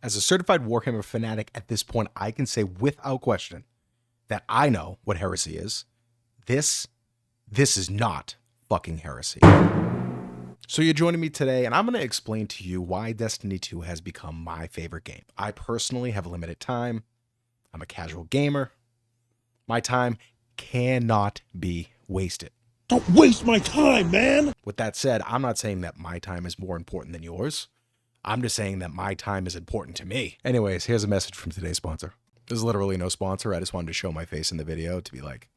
As a certified Warhammer fanatic at this point, I can say without question that I know what heresy is. This is not fucking heresy. So you're joining me today, and I'm going to explain to you why Destiny 2 has become my favorite game. I personally have limited time. I'm a casual gamer. My time cannot be wasted. Don't waste my time, man! With that said, I'm not saying that my time is more important than yours. I'm just saying that my time is important to me. Anyways, here's a message from today's sponsor. There's literally no sponsor. I just wanted to show my face in the video to be like,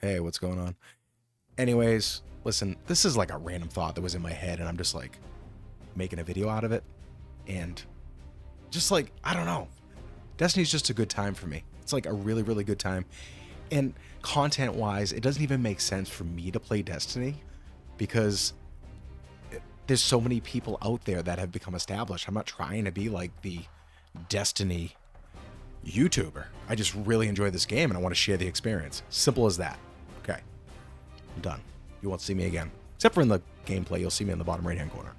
hey, what's going on? Anyways, listen, this is like a random thought that was in my head, and I'm just like making a video out of it. And just like, I don't know. Destiny's just a good time for me. It's like a really, really good time. And content-wise, it doesn't even make sense for me to play Destiny because there's so many people out there that have become established. I'm not trying to be like the Destiny YouTuber. I just really enjoy this game and I want to share the experience. Simple as that. Okay. I'm done. You won't see me again. Except for in the gameplay, you'll see me in the bottom right-hand corner.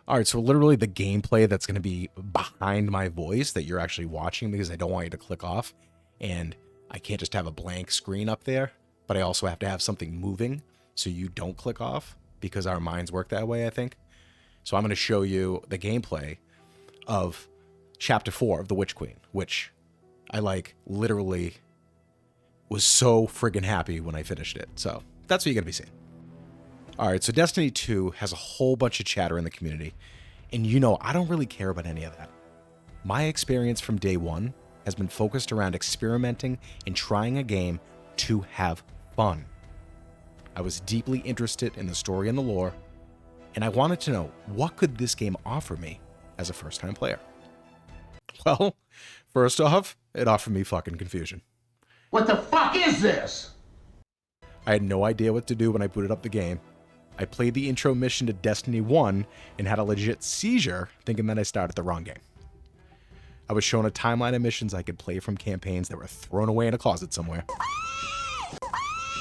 All right, so literally the gameplay that's going to be behind my voice that you're actually watching, because I don't want you to click off, and I can't just have a blank screen up there, but I also have to have something moving so you don't click off, because our minds work that way, I think. So I'm going to show you the gameplay of Chapter 4 of The Witch Queen, which I literally was so friggin' happy when I finished it. So that's what you're going to be seeing. All right, so Destiny 2 has a whole bunch of chatter in the community, and I don't really care about any of that. My experience from day one has been focused around experimenting and trying a game to have fun. I was deeply interested in the story and the lore, and I wanted to know, what could this game offer me as a first-time player? Well, first off, it offered me fucking confusion. What the fuck is this? I had no idea what to do when I booted up the game. I played the intro mission to Destiny 1 and had a legit seizure thinking that I started the wrong game. I was shown a timeline of missions I could play from campaigns that were thrown away in a closet somewhere.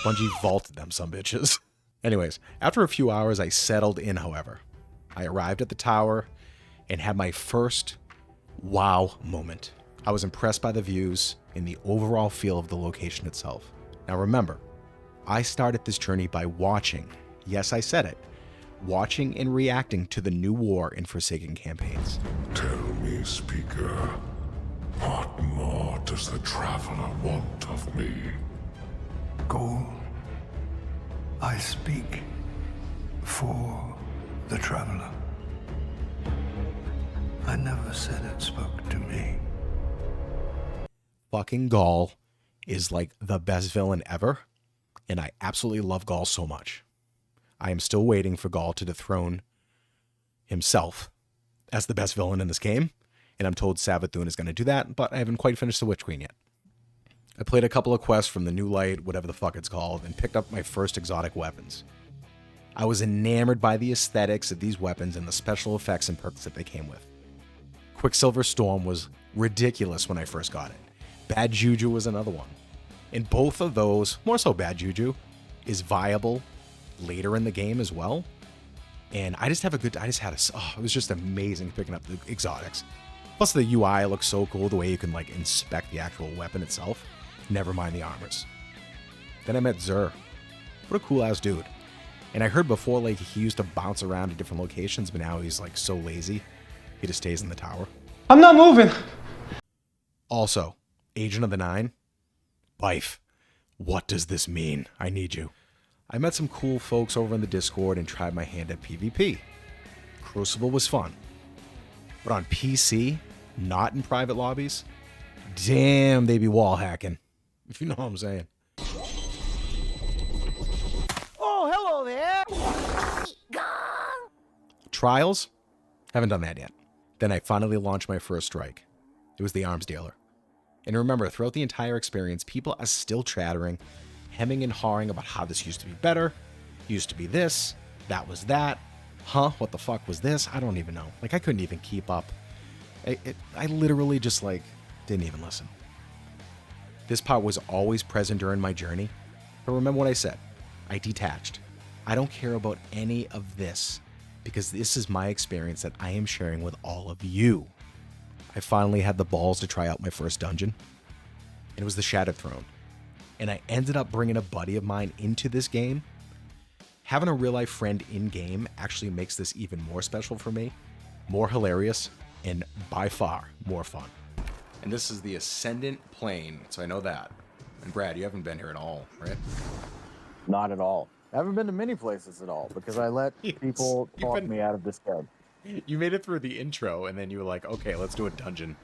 Bungie vaulted them, some bitches. Anyways, after a few hours, I settled in, however. I arrived at the tower and had my first wow moment. I was impressed by the views and the overall feel of the location itself. Now remember, I started this journey by watching, yes, I said it, watching and reacting to the new war in Forsaken campaigns. Tell me, speaker, what more does the traveler want of me? Go. I speak for the traveler. I never said it spoke to me. Fucking Gaul is like the best villain ever, and I absolutely love Gaul so much. I am still waiting for Gaul to dethrone himself as the best villain in this game, and I'm told Savathun is going to do that, but I haven't quite finished the Witch Queen yet. I played a couple of quests from the New Light, whatever the fuck it's called, and picked up my first exotic weapons. I was enamored by the aesthetics of these weapons and the special effects and perks that they came with. Quicksilver Storm was ridiculous when I first got it. Bad Juju was another one. And both of those, more so Bad Juju, is viable later in the game as well. And it was just amazing picking up the exotics. Plus the UI looks so cool, the way you can inspect the actual weapon itself. Never mind the armors. Then I met Xur. What a cool ass dude. And I heard before he used to bounce around to different locations, but now he's so lazy. He just stays in the tower. I'm not moving. Also, Agent of the Nine. Bife, what does this mean? I need you. I met some cool folks over in the Discord and tried my hand at PvP. Crucible was fun. But on PC, not in private lobbies, damn, they be wall hacking. If you know what I'm saying. Oh, hello there. Trials? Haven't done that yet. Then I finally launched my first strike. It was the arms dealer. And remember, throughout the entire experience, people are still chattering, hemming and hawing about how this used to be better, used to be this, that was that. Huh? What the fuck was this? I don't even know. I couldn't even keep up. I literally just didn't even listen. This part was always present during my journey. But remember what I said. I detached. I don't care about any of this because this is my experience that I am sharing with all of you. I finally had the balls to try out my first dungeon. And it was the Shattered Throne. And I ended up bringing a buddy of mine into this game. Having a real life friend in-game actually makes this even more special for me, more hilarious, and by far more fun. And this is the Ascendant Plane, so I know that. And Brad, you haven't been here at all, right? Not at all. I haven't been to many places at all because I let people talk me out of this game. You made it through the intro, and then you were like, okay, let's do a dungeon.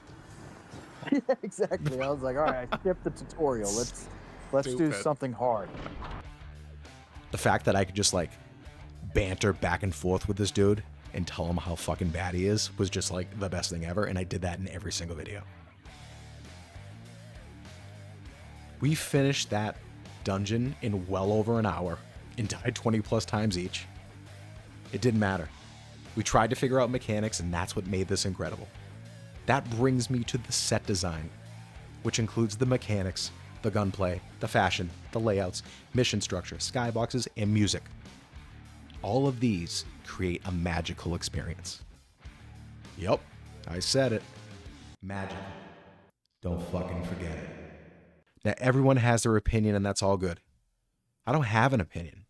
Yeah, exactly. I was like, all right, I skipped the tutorial. Let's do something hard. The fact that I could just like banter back and forth with this dude and tell him how fucking bad he is was just like the best thing ever, and I did that in every single video. We finished that dungeon in well over an hour and died 20 plus times each. It didn't matter. We tried to figure out mechanics, and that's what made this incredible. That brings me to the set design, which includes the mechanics, the gunplay, the fashion, the layouts, mission structure, skyboxes, and music. All of these create a magical experience. Yup, I said it. Magic. Don't fucking forget it. Now, everyone has their opinion, and that's all good. I don't have an opinion.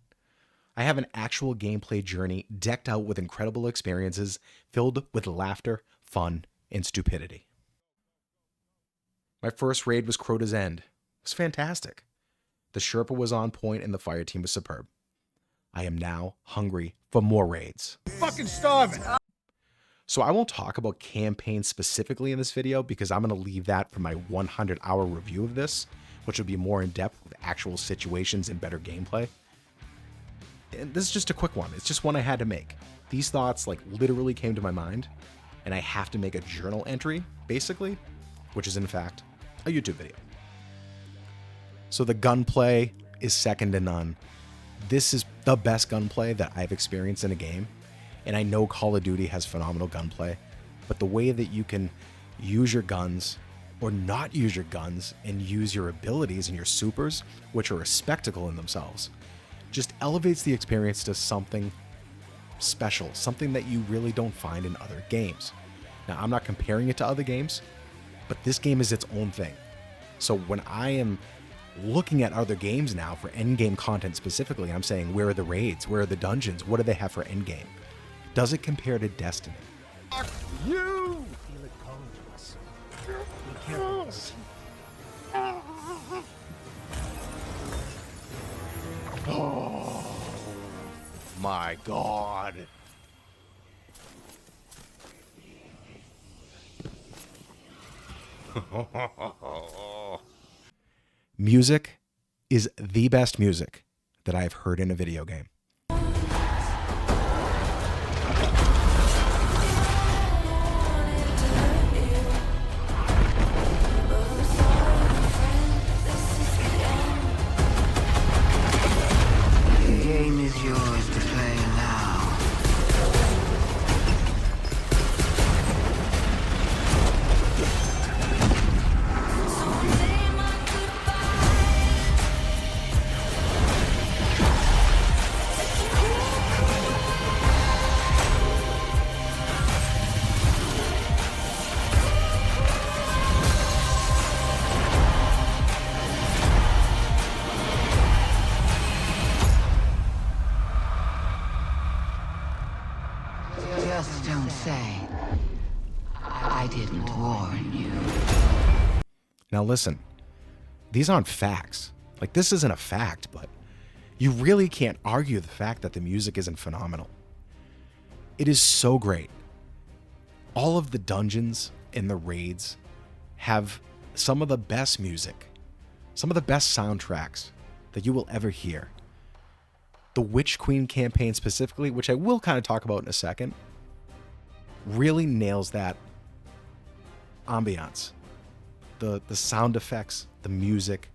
I have an actual gameplay journey decked out with incredible experiences filled with laughter, fun, and stupidity. My first raid was Crota's End. It was fantastic. The Sherpa was on point, and the fire team was superb. I am now hungry for more raids. Fucking starving. So I won't talk about campaigns specifically in this video because I'm going to leave that for my 100-hour review of this, which will be more in-depth with actual situations and better gameplay. And this is just a quick one. It's just one I had to make. These thoughts like literally came to my mind, and I have to make a journal entry, basically, which is in fact a YouTube video. So the gunplay is second to none. This is the best gunplay that I've experienced in a game. And I know Call of Duty has phenomenal gunplay, but the way that you can use your guns or not use your guns and use your abilities and your supers, which are a spectacle in themselves, just elevates the experience to something special, something that you really don't find in other games. Now, I'm not comparing it to other games, but this game is its own thing. So when I am looking at other games now for endgame content specifically, I'm saying, where are the raids? Where are the dungeons? What do they have for endgame? Does it compare to Destiny? You! Feel it calling to us. Be careful. Oh my god. Music is the best music that I've heard in a video game. The game is yours to play now. Just don't say I didn't warn you. Now listen, these aren't facts. Like, this isn't a fact, but you really can't argue the fact that the music isn't phenomenal. It is so great. All of the dungeons and the raids have some of the best music, some of the best soundtracks that you will ever hear. The Witch Queen campaign specifically, which I will kind of talk about in a second, really nails that ambiance. The sound effects, the music,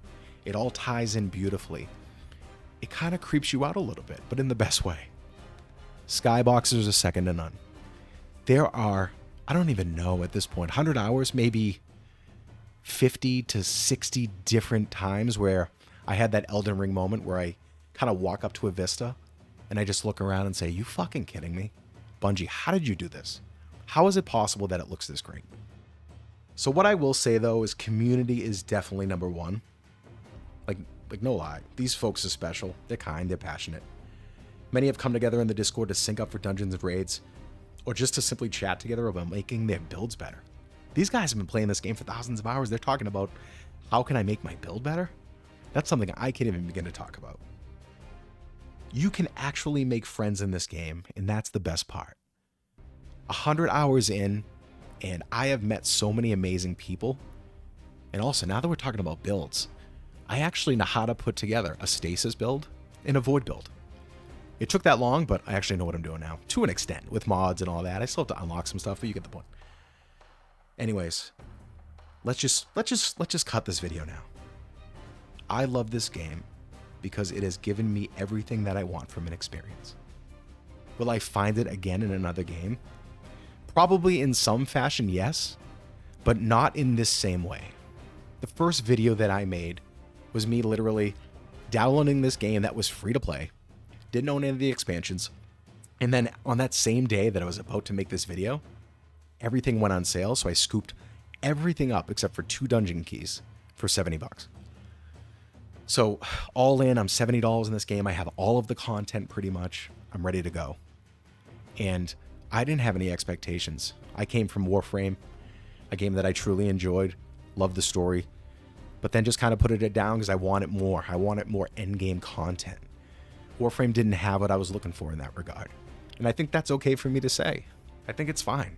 it all ties in beautifully. It kind of creeps you out a little bit, but in the best way. Skyboxes are second to none. There are, I don't even know at this point, 100 hours, maybe 50 to 60 different times where I had that Elden Ring moment where I kind of walk up to a vista and I just look around and say, you fucking kidding me? Bungie, how did you do this? How is it possible that it looks this great? So what I will say though is community is definitely number one. Like no lie, these folks are special. They're kind, they're passionate. Many have come together in the Discord to sync up for dungeons and raids, or just to simply chat together about making their builds better. These guys have been playing this game for thousands of hours. They're talking about, how can I make my build better? That's something I can't even begin to talk about. You can actually make friends in this game, and that's the best part. 100 hours in, and I have met so many amazing people. And also, now that we're talking about builds, I actually know how to put together a stasis build and a void build. It took that long, but I actually know what I'm doing now, to an extent, with mods and all that. I still have to unlock some stuff, but you get the point. Anyways, let's just cut this video now. I love this game because it has given me everything that I want from an experience. Will I find it again in another game? Probably in some fashion, yes, but not in this same way. The first video that I made was me literally downloading this game that was free to play, didn't own any of the expansions, and then on that same day that I was about to make this video, everything went on sale, so I scooped everything up except for 2 dungeon keys for $70. So all in, I'm $70 in this game. I have all of the content pretty much. I'm ready to go. And I didn't have any expectations. I came from Warframe, a game that I truly enjoyed, loved the story, but then just kind of put it down because I wanted more. I wanted more endgame content. Warframe didn't have what I was looking for in that regard. And I think that's okay for me to say. I think it's fine.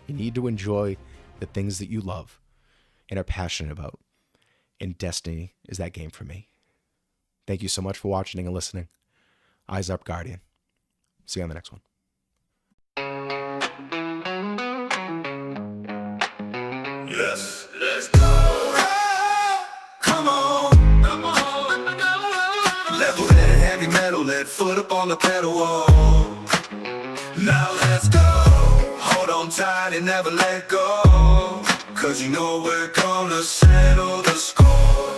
You need to enjoy the things that you love and are passionate about. And Destiny is that game for me. Thank you so much for watching and listening. Eyes up, Guardian. See you on the next one. Yes, let's go. Come on. Come on. Level head, heavy metal, lead foot up on the pedal wall. Now let's go. Hold on tight and never let go. 'Cause you know we're gonna settle the score.